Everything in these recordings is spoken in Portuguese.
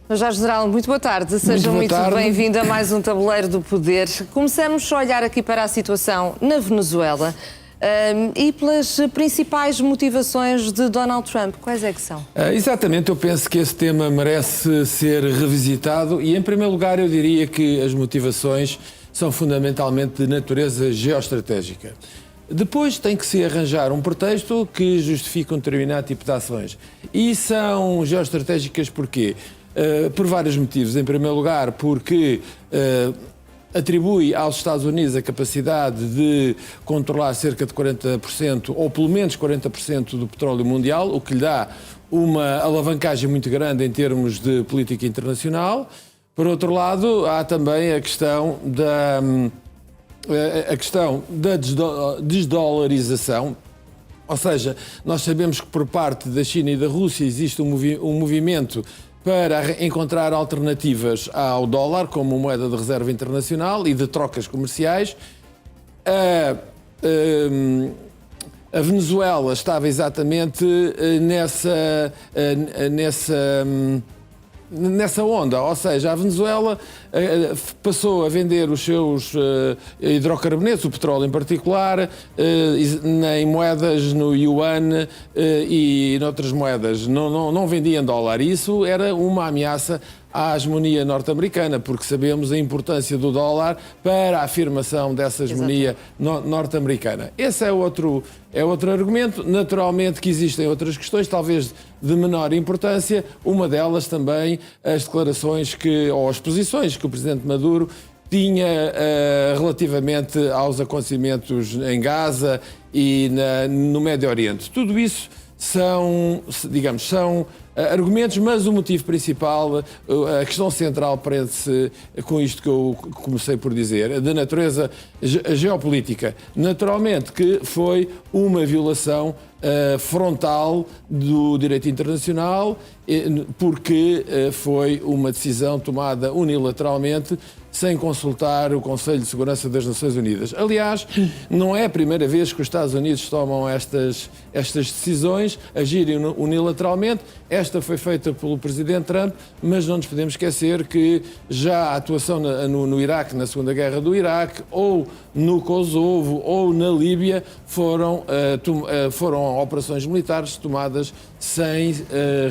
Major-General, muito boa tarde. Seja muito bem-vindo a mais um Tabuleiro do Poder. Começamos a olhar aqui para a situação na Venezuela e pelas principais motivações de Donald Trump. Quais é que são? Exatamente, eu penso que esse tema merece ser revisitado e, em primeiro lugar, eu diria que as motivações são fundamentalmente de natureza geoestratégica. Depois tem que se arranjar um pretexto que justifique um determinado tipo de ações. E são geoestratégicas porquê? Por vários motivos. Em primeiro lugar, porque atribui aos Estados Unidos a capacidade de controlar cerca de 40%, ou pelo menos 40% do petróleo mundial, o que lhe dá uma alavancagem muito grande em termos de política internacional. Por outro lado, há também a questão da desdolarização, ou seja, nós sabemos que por parte da China e da Rússia existe um movimento para encontrar alternativas ao dólar como moeda de reserva internacional e de trocas comerciais. A Venezuela estava exatamente nessa onda, ou seja, a Venezuela passou a vender os seus hidrocarbonetos, o petróleo em particular, em moedas no yuan e noutras moedas. Não vendia em dólar. Isso era uma ameaça à hegemonia norte-americana, porque sabemos a importância do dólar para a afirmação dessa hegemonia norte-americana. Esse é outro argumento. Naturalmente que existem outras questões, talvez de menor importância. Uma delas também as declarações ou as posições que o presidente Maduro tinha relativamente aos acontecimentos em Gaza e no Médio Oriente. Tudo isso são argumentos, mas o motivo principal, a questão central prende-se com isto que eu comecei por dizer, de natureza geopolítica. Naturalmente que foi uma violação frontal do direito internacional, porque foi uma decisão tomada unilateralmente, sem consultar o Conselho de Segurança das Nações Unidas. Aliás, não é a primeira vez que os Estados Unidos tomam estas decisões, agirem unilateralmente. Esta foi feita pelo presidente Trump, mas não nos podemos esquecer que já a atuação no Iraque, na Segunda Guerra do Iraque, ou no Kosovo, ou na Líbia, foram operações militares tomadas sem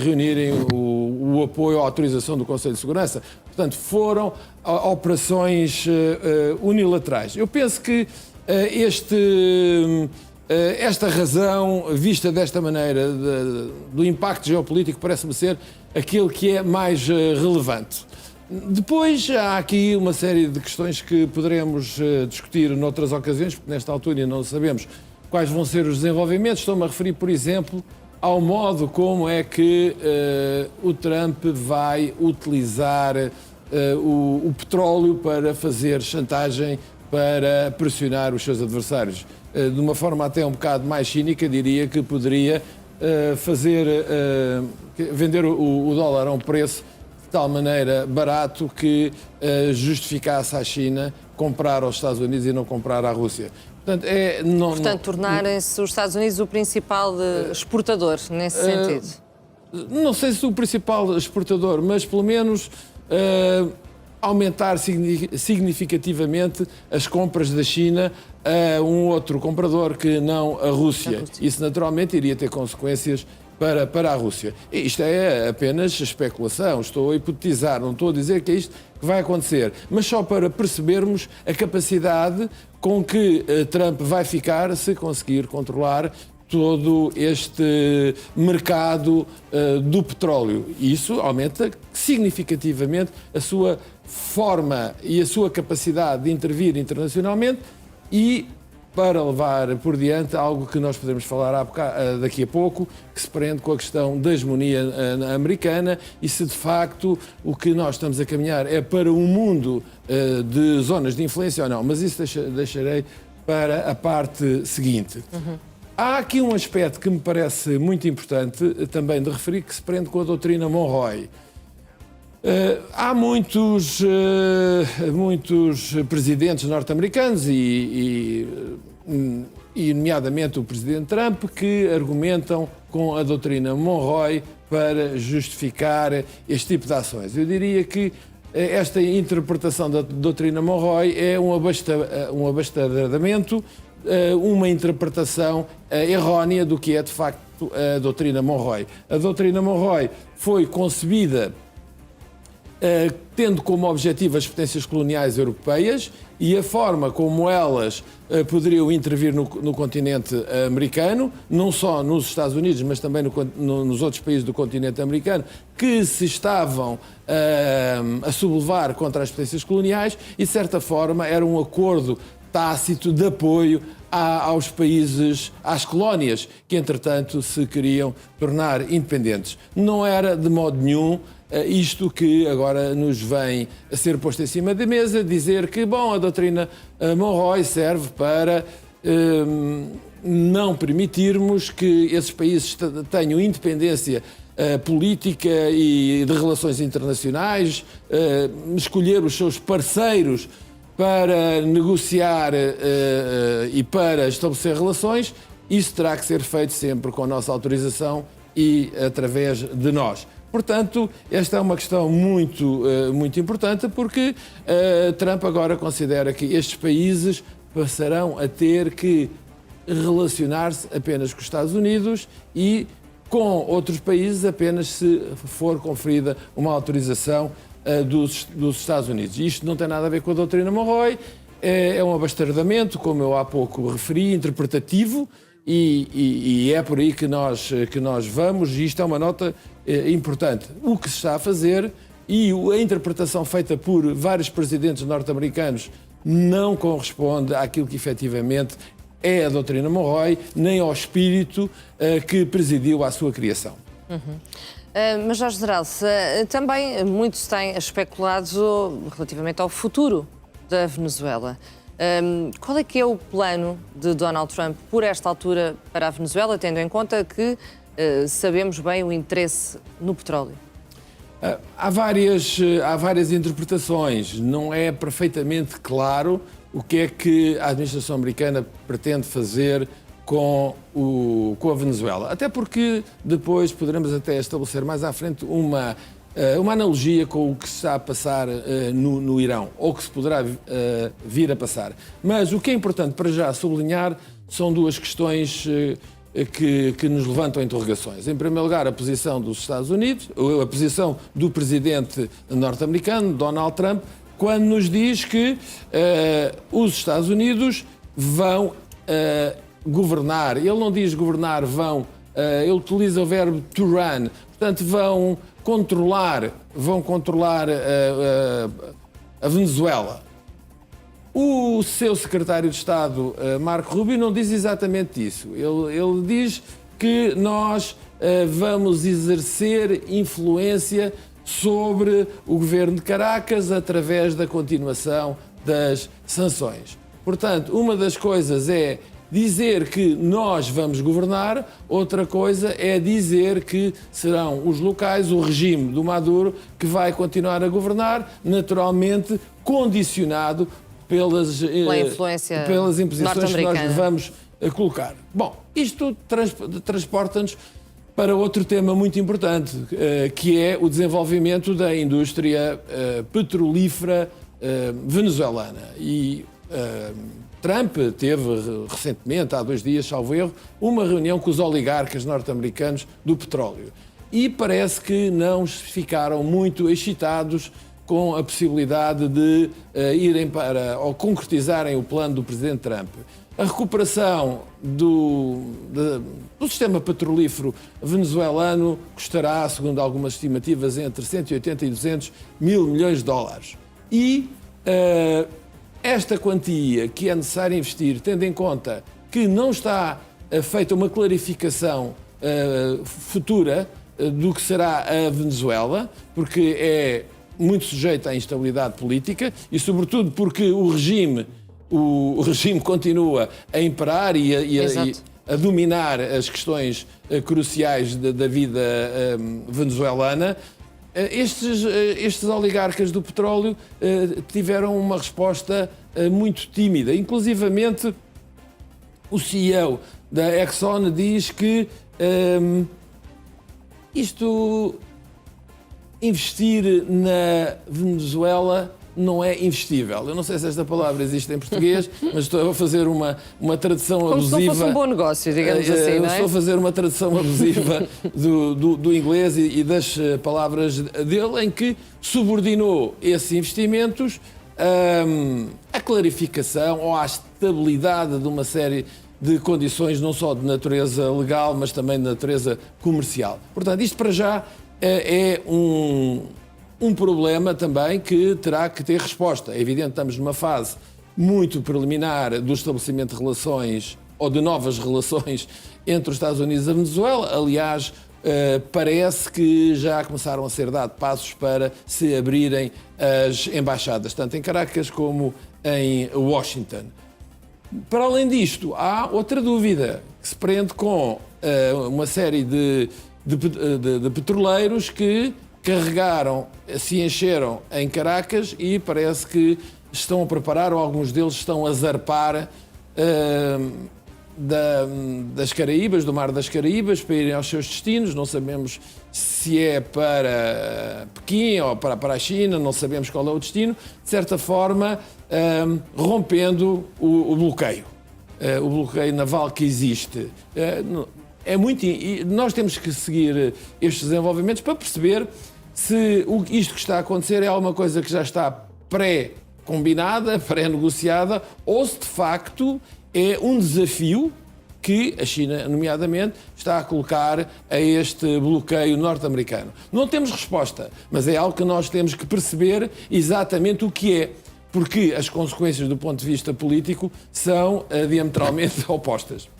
reunirem o apoio ou a autorização do Conselho de Segurança. Portanto, foram operações unilaterais. Eu penso que esta razão, vista desta maneira, do impacto geopolítico, parece-me ser aquele que é mais relevante. Depois há aqui uma série de questões que poderemos discutir noutras ocasiões, porque nesta altura não sabemos quais vão ser os desenvolvimentos. Estou-me a referir, por exemplo, ao modo como é que o Trump vai utilizar o petróleo para fazer chantagem, para pressionar os seus adversários. De uma forma até um bocado mais cínica, diria que poderia vender o dólar a um preço de tal maneira barato que justificasse à China comprar aos Estados Unidos e não comprar à Rússia. Portanto, tornarem-se os Estados Unidos o principal exportador, nesse sentido? Não sei se o principal exportador, mas pelo menos aumentar significativamente as compras da China a um outro comprador que não a Rússia. Isso naturalmente iria ter consequências para a Rússia. E isto é apenas especulação, estou a hipotetizar, não estou a dizer que é isto que vai acontecer, mas só para percebermos a capacidade com que Trump vai ficar se conseguir controlar todo este mercado do petróleo. E isso aumenta significativamente a sua forma e a sua capacidade de intervir internacionalmente e para levar por diante algo que nós podemos falar daqui a pouco, que se prende com a questão da hegemonia americana e se de facto o que nós estamos a caminhar é para um mundo de zonas de influência ou não. Mas isso deixarei para a parte seguinte. Há aqui um aspecto que me parece muito importante também de referir, que se prende com a doutrina Monroe. Há muitos presidentes norte-americanos e nomeadamente o presidente Trump, que argumentam com a doutrina Monroe para justificar este tipo de ações. Eu diria que esta interpretação da doutrina Monroe é um abastardamento, uma interpretação errónea do que é de facto a doutrina Monroe. A doutrina Monroe foi concebida tendo como objetivo as potências coloniais europeias e a forma como elas poderiam intervir no continente americano, não só nos Estados Unidos, mas também nos outros países do continente americano, que se estavam a sublevar contra as potências coloniais e, de certa forma, era um acordo tácito de apoio aos países, às colónias, que, entretanto, se queriam tornar independentes. Não era, de modo nenhum, isto que agora nos vem a ser posto em cima da mesa, dizer que, bom, a doutrina Monroe serve para não permitirmos que esses países tenham independência política e de relações internacionais, escolher os seus parceiros para negociar e para estabelecer relações. Isso terá que ser feito sempre com a nossa autorização e através de nós. Portanto, esta é uma questão muito importante, porque Trump agora considera que estes países passarão a ter que relacionar-se apenas com os Estados Unidos e com outros países apenas se for conferida uma autorização dos Estados Unidos. Isto não tem nada a ver com a doutrina Monroe, é um abastardamento, como eu há pouco referi, interpretativo, e é por aí que nós vamos, e isto é uma nota importante. O que se está a fazer e a interpretação feita por vários presidentes norte-americanos não corresponde àquilo que efetivamente é a doutrina Monroe, nem ao espírito que presidiu à sua criação. Mas, Jorge General, também muito se tem especulado relativamente ao futuro da Venezuela. Qual é que é o plano de Donald Trump por esta altura para a Venezuela, tendo em conta que sabemos bem o interesse no petróleo? Há várias interpretações. Não é perfeitamente claro o que é que a administração americana pretende fazer com a Venezuela. Até porque depois poderemos até estabelecer mais à frente uma analogia com o que se está a passar no Irão, ou que se poderá vir a passar. Mas o que é importante para já sublinhar são duas questões que nos levantam interrogações. Em primeiro lugar, a posição dos Estados Unidos, a posição do presidente norte-americano, Donald Trump, quando nos diz que os Estados Unidos vão governar. Ele não diz governar, ele utiliza o verbo to run, portanto vão controlar a Venezuela. O seu secretário de Estado, Marco Rubio, não diz exatamente isso. Ele diz que nós vamos exercer influência sobre o governo de Caracas através da continuação das sanções. Portanto, uma das coisas é dizer que nós vamos governar, outra coisa é dizer que serão os locais, o regime do Maduro, que vai continuar a governar, naturalmente condicionado pelas imposições que nós vamos colocar. Bom, isto transporta-nos para outro tema muito importante, que é o desenvolvimento da indústria petrolífera venezuelana. E Trump teve recentemente, há 2 dias, salvo erro, uma reunião com os oligarcas norte-americanos do petróleo. E parece que não ficaram muito excitados com a possibilidade de irem para, ou concretizarem o plano do presidente Trump. A recuperação do sistema petrolífero venezuelano custará, segundo algumas estimativas, entre 180 e 200 mil milhões de dólares. E esta quantia que é necessário investir, tendo em conta que não está feita uma clarificação futura do que será a Venezuela, porque é muito sujeita à instabilidade política e, sobretudo, porque o regime continua a imperar e a dominar as questões cruciais da vida venezuelana. Estes oligarcas do petróleo tiveram uma resposta muito tímida. Inclusivamente, o CEO da Exxon diz que investir na Venezuela não é investível. Eu não sei se esta palavra existe em português, mas estou a fazer uma tradução Como abusiva. se não fosse um bom negócio, digamos assim, não é? Estou a fazer uma tradução abusiva do inglês e das palavras dele, em que subordinou esses investimentos à clarificação ou à estabilidade de uma série de condições, não só de natureza legal, mas também de natureza comercial. Portanto, isto para já é um problema também que terá que ter resposta. É evidente que estamos numa fase muito preliminar do estabelecimento de relações ou de novas relações entre os Estados Unidos e a Venezuela. Aliás, parece que já começaram a ser dados passos para se abrirem as embaixadas, tanto em Caracas como em Washington. Para além disto, há outra dúvida que se prende com uma série de petroleiros que carregaram, se encheram em Caracas e parece que estão a preparar, ou alguns deles estão a zarpar das Caraíbas, do Mar das Caraíbas, para irem aos seus destinos. Não sabemos se é para Pequim ou para a China, não sabemos qual é o destino. De certa forma, rompendo o bloqueio naval que existe. E nós temos que seguir estes desenvolvimentos para perceber se isto que está a acontecer é alguma coisa que já está pré-combinada, pré-negociada, ou se de facto é um desafio que a China, nomeadamente, está a colocar a este bloqueio norte-americano. Não temos resposta, mas é algo que nós temos que perceber exatamente o que é, porque as consequências do ponto de vista político são diametralmente opostas.